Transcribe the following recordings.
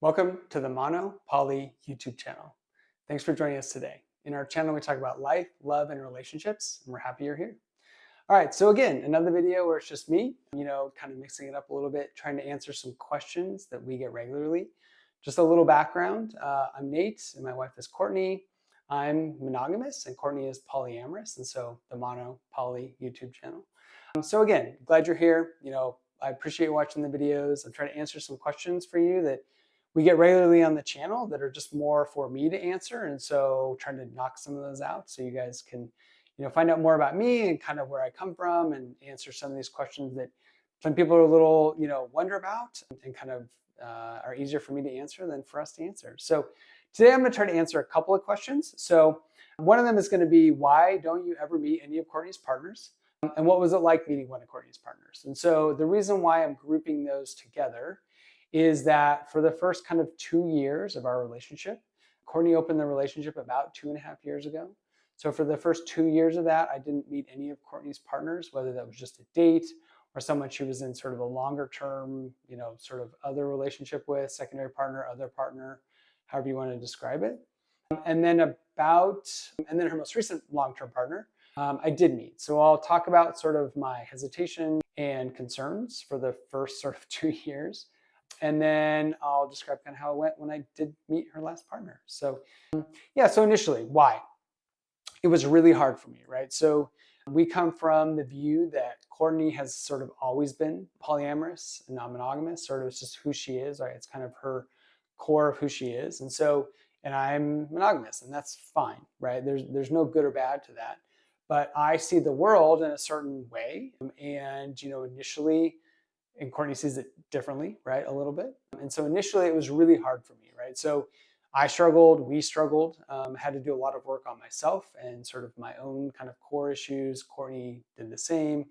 Welcome to the Mono Poly YouTube channel. Thanks for joining us today. In our channel, we talk about life, love, and relationships, and we're happy you're here. All right, so again, another video where it's just me, kind of mixing it up a little bit, trying to answer some questions that we get regularly. Just a little background. I'm Nate, and my wife is Courtney. I'm monogamous, and Courtney is polyamorous, and so the Mono Poly YouTube channel. So again, glad you're here. I appreciate watching the videos. I'm trying to answer some questions for you that we get regularly on the channel that are just more for me to answer. And so trying to knock some of those out so you guys can, find out more about me and kind of where I come from and answer some of these questions that some people are a little, wonder about and kind of are easier for me to answer than for us to answer. So today I'm going to try to answer a couple of questions. So one of them is going to be, why don't you ever meet any of Courtney's partners? And what was it like meeting one of Courtney's partners? And so the reason why I'm grouping those together is that for the first kind of 2 years of our relationship, Courtney opened the relationship about 2.5 years ago. So for the first 2 years of that, I didn't meet any of Courtney's partners, whether that was just a date or someone she was in sort of a longer term, sort of other relationship with, secondary partner, other partner, however you want to describe it. And then her most recent long-term partner, I did meet. So I'll talk about sort of my hesitation and concerns for the first sort of 2 years. And then I'll describe kind of how it went when I did meet her last partner. So so initially, why? It was really hard for me, right? So we come from the view that Courtney has sort of always been polyamorous and non-monogamous, sort of it's just who she is, right? It's kind of her core of who she is. And I'm monogamous, and that's fine, right? There's no good or bad to that. But I see the world in a certain way. And, initially, and Courtney sees it differently, right? A little bit. And so initially it was really hard for me, right? So we struggled, had to do a lot of work on myself and sort of my own kind of core issues. Courtney did the same.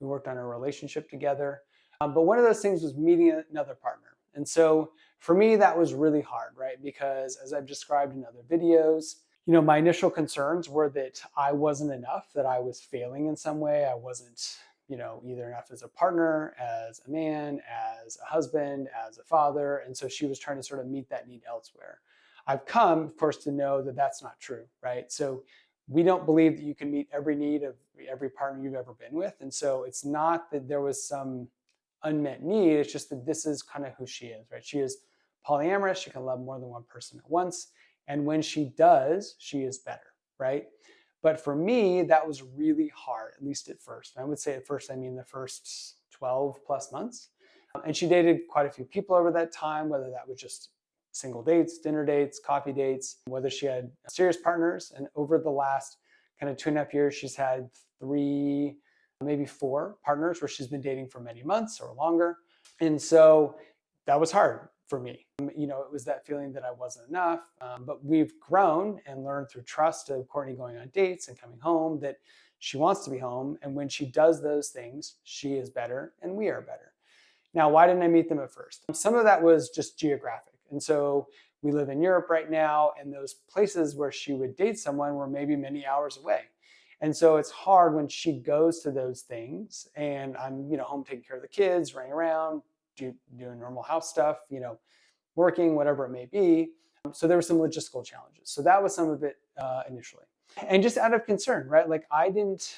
We worked on our relationship together. But one of those things was meeting another partner. And so for me, that was really hard, right? Because as I've described in other videos, my initial concerns were that I wasn't enough, that I was failing in some way. I wasn't either enough as a partner, as a man, as a husband, as a father. And so she was trying to sort of meet that need elsewhere. I've come, of course, to know that that's not true, right? So we don't believe that you can meet every need of every partner you've ever been with. And so it's not that there was some unmet need. It's just that this is kind of who she is, right? She is polyamorous. She can love more than one person at once. And when she does, she is better, right? But for me, that was really hard, at least at first. And I would say at first, I mean the first 12 plus months. And she dated quite a few people over that time, whether that was just single dates, dinner dates, coffee dates, whether she had serious partners. And over the last kind of 2.5 years, she's had 3, maybe 4 partners where she's been dating for many months or longer. And so that was hard for me. It was that feeling that I wasn't enough. But we've grown and learned through trust of Courtney going on dates and coming home that she wants to be home. And when she does those things, she is better and we are better. Now, why didn't I meet them at first? Some of that was just geographic. And so we live in Europe right now, and those places where she would date someone were maybe many hours away. And so it's hard when she goes to those things and I'm, home taking care of the kids, running around, doing normal house stuff, working, whatever it may be. So there were some logistical challenges. So that was some of it initially. And just out of concern, right? Like I didn't,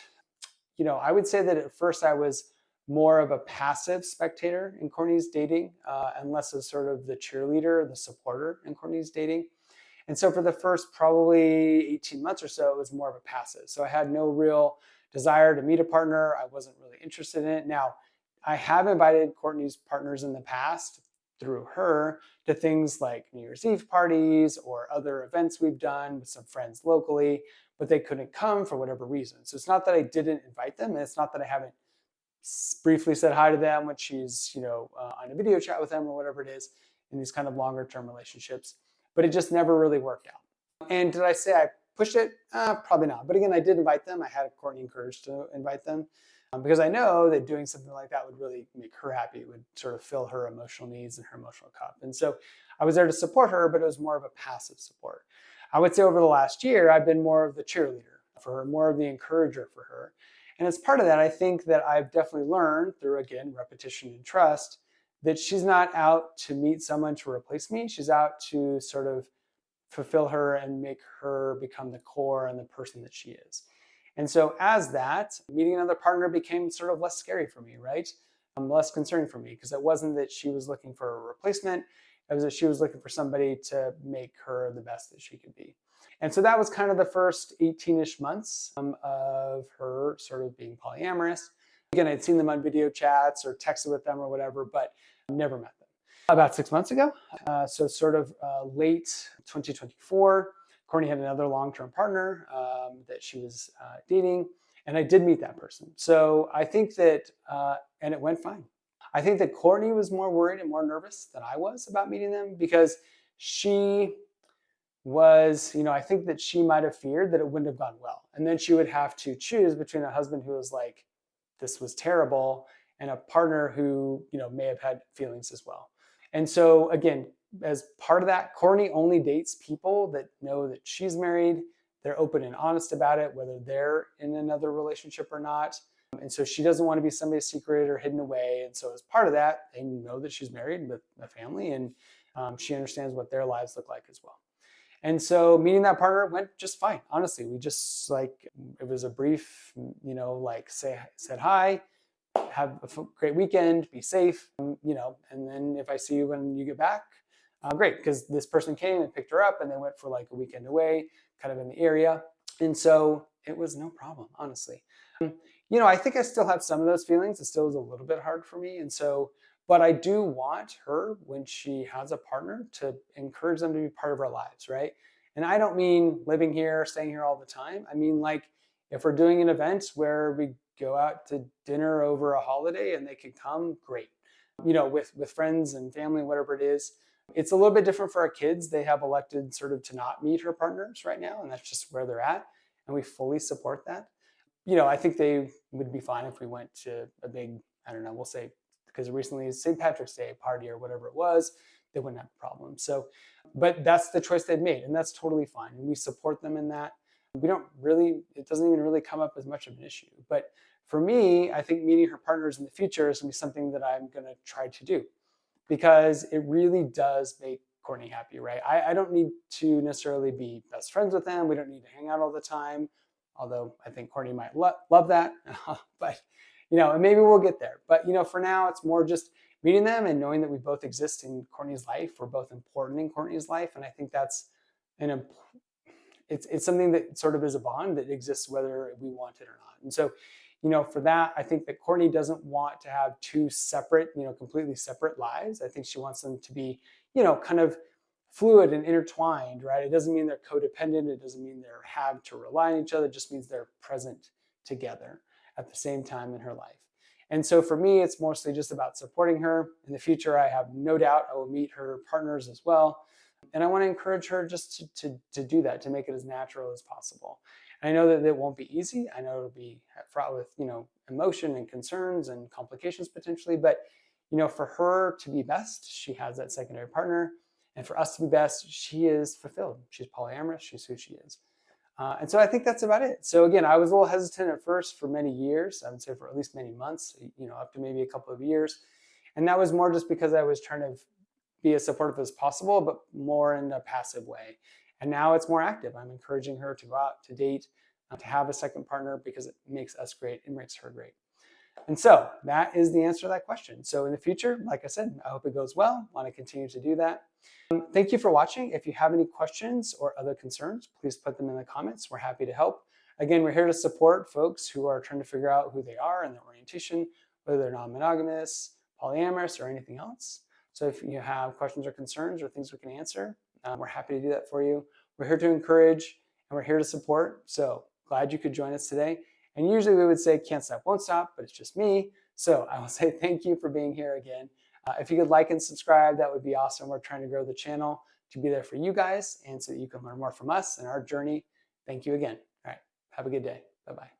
I would say that at first I was more of a passive spectator in Courtney's dating and less of sort of the cheerleader, the supporter in Courtney's dating. And so for the first probably 18 months or so, it was more of a passive. So I had no real desire to meet a partner. I wasn't really interested in it. Now, I have invited Courtney's partners in the past through her to things like New Year's Eve parties or other events we've done with some friends locally, but they couldn't come for whatever reason. So it's not that I didn't invite them, and it's not that I haven't briefly said hi to them when she's, on a video chat with them or whatever it is in these kind of longer term relationships, but it just never really worked out. And did I say I pushed it? Probably not. But again, I did invite them. I had Courtney encouraged to invite them. Because I know that doing something like that would really make her happy. It would sort of fill her emotional needs and her emotional cup. And so I was there to support her, but it was more of a passive support. I would say over the last year, I've been more of the cheerleader for her, more of the encourager for her. And as part of that, I think that I've definitely learned through, again, repetition and trust, that she's not out to meet someone to replace me. She's out to sort of fulfill her and make her become the core and the person that she is. And so as that, meeting another partner became sort of less scary for me, right? Less concerning for me, because it wasn't that she was looking for a replacement. It was that she was looking for somebody to make her the best that she could be. And so that was kind of the first 18-ish months of her sort of being polyamorous. Again, I'd seen them on video chats or texted with them or whatever, but never met them. About 6 months ago, so sort of late 2024, Courtney had another long-term partner that she was dating, and I did meet that person. So I think that, and it went fine. I think that Courtney was more worried and more nervous than I was about meeting them, because she was, I think that she might have feared that it wouldn't have gone well. And then she would have to choose between a husband who was like, this was terrible, and a partner who, may have had feelings as well. And so again, as part of that, Courtney only dates people that know that she's married. They're open and honest about it, whether they're in another relationship or not. And so she doesn't want to be somebody's secret or hidden away. And so as part of that, they know that she's married with a family, and she understands what their lives look like as well. And so meeting that partner went just fine. Honestly, we just it was a brief, said hi, have a great weekend, be safe, and then if I see you when you get back, great, because this person came and picked her up, and they went for like a weekend away, kind of in the area. And so it was no problem, honestly. I think I still have some of those feelings. It still is a little bit hard for me. And so, but I do want her, when she has a partner, to encourage them to be part of our lives, right? And I don't mean living here, staying here all the time. I mean, like, if we're doing an event where we go out to dinner over a holiday and they can come, great. With friends and family, whatever it is. It's a little bit different for our kids. They have elected sort of to not meet her partners right now, and that's just where they're at. And we fully support that. I think they would be fine if we went to a big, we'll say, because recently is St. Patrick's Day party or whatever it was, they wouldn't have a problem. So, but that's the choice they've made, and that's totally fine. And we support them in that. It doesn't even really come up as much of an issue. But for me, I think meeting her partners in the future is going to be something that I'm going to try to do, because it really does make Courtney happy, right? I don't need to necessarily be best friends with them. We don't need to hang out all the time, although I think Courtney might love that. But, and maybe we'll get there. But, for now, it's more just meeting them and knowing that we both exist in Courtney's life. We're both important in Courtney's life. And I think that's it's something that sort of is a bond that exists whether we want it or not. And so, for that, I think that Courtney doesn't want to have two separate, completely separate lives. I think she wants them to be, kind of fluid and intertwined, right? It doesn't mean they're codependent. It doesn't mean they have to rely on each other. It just means they're present together at the same time in her life. And so for me, it's mostly just about supporting her. In the future, I have no doubt I will meet her partners as well. And I want to encourage her just to do that, to make it as natural as possible. And I know that it won't be easy. I know it'll be fraught with, emotion and concerns and complications potentially. But, for her to be best, she has that secondary partner. And for us to be best, she is fulfilled. She's polyamorous. She's who she is. And so I think that's about it. So again, I was a little hesitant at first for many years. I would say for at least many months, up to maybe a couple of years. And that was more just because I was trying to be as supportive as possible, but more in a passive way. And now it's more active. I'm encouraging her to go out, to date, to have a second partner, because it makes us great. It makes her great. And so that is the answer to that question. So in the future, like I said, I hope it goes well. I want to continue to do that. Thank you for watching. If you have any questions or other concerns, please put them in the comments. We're happy to help. Again, we're here to support folks who are trying to figure out who they are and their orientation, whether they're non-monogamous, polyamorous, or anything else. So if you have questions or concerns or things we can answer, we're happy to do that for you. We're here to encourage, and we're here to support. So glad you could join us today. And usually we would say can't stop, won't stop, but it's just me. So I will say thank you for being here again. If you could like and subscribe, that would be awesome. We're trying to grow the channel to be there for you guys and so that you can learn more from us and our journey. Thank you again. All right. Have a good day. Bye-bye.